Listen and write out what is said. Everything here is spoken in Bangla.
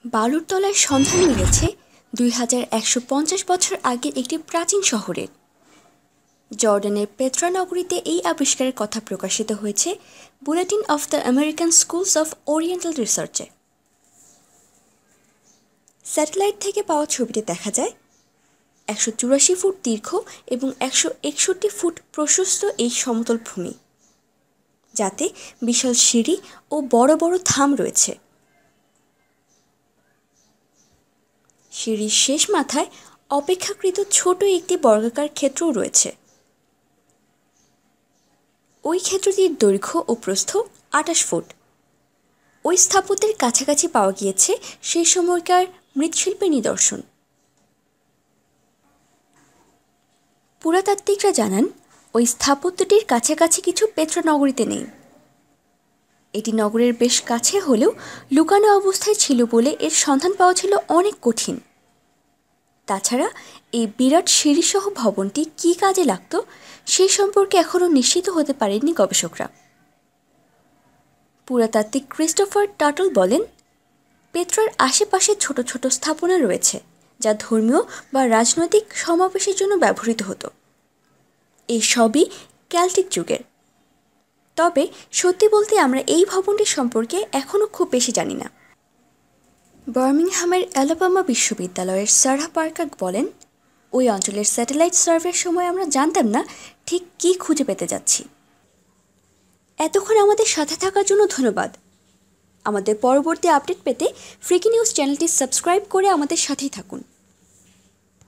বালুর তলায় সন্ধান মিলেছে 2150 বছর আগের একটি প্রাচীন শহরের। জর্ডানের পেট্রা নগরীতে এই আবিষ্কারের কথা প্রকাশিত হয়েছে bulletin of the American schools of oriental রিসার্চে। স্যাটেলাইট থেকে পাওয়া ছবিতে দেখা যায় 184 ফুট দীর্ঘ এবং 161 ফুট প্রশস্ত এই সমতল ভূমি, যাতে বিশাল সিঁড়ি ও বড় বড় থাম রয়েছে। সিঁড়ির শেষ মাথায় অপেক্ষাকৃত ছোট একটি বর্গাকার ক্ষেত্রও রয়েছে। ওই ক্ষেত্রটির দৈর্ঘ্য ও প্রস্থ 28 ফুট। ওই স্থাপত্যের কাছাকাছি পাওয়া গিয়েছে সেই সময়কার মৃৎশিল্পের নিদর্শন। পুরাতাত্ত্বিকরা জানান ওই স্থাপত্যটির কাছাকাছি কিছু পেট্রা নগরীতে নেই। এটি নগরের বেশ কাছে হলেও লুকানো অবস্থায় ছিল বলে এর সন্ধান পাওয়া ছিল অনেক কঠিন। তাছাড়া এই বিরাট সিঁড়িসহ ভবনটি কী কাজে লাগত সে সম্পর্কে এখনও নিশ্চিত হতে পারেননি গবেষকরা। পুরাতাত্ত্বিক ক্রিস্টোফার টাটল বলেন, পেট্রার আশেপাশে ছোট ছোট স্থাপনা রয়েছে যা ধর্মীয় বা রাজনৈতিক সমাবেশের জন্য ব্যবহৃত হতো। এই সবই ক্যাল্টিক যুগের। তবে সত্যি বলতে আমরা এই ভবনটি সম্পর্কে এখনও খুব বেশি জানি না। বার্মিংহামের অ্যালাবামা বিশ্ববিদ্যালয়ের সারাহ পার্কার বলেন, ওই অঞ্চলের স্যাটেলাইট সার্ভের সময় আমরা জানতাম না ঠিক কী খুঁজে পেতে যাচ্ছি। এতক্ষণ আমাদের সাথে থাকার জন্য ধন্যবাদ। আমাদের পরবর্তী আপডেট পেতে ফ্রিকি নিউজ চ্যানেলটি সাবস্ক্রাইব করে আমাদের সাথেই থাকুন।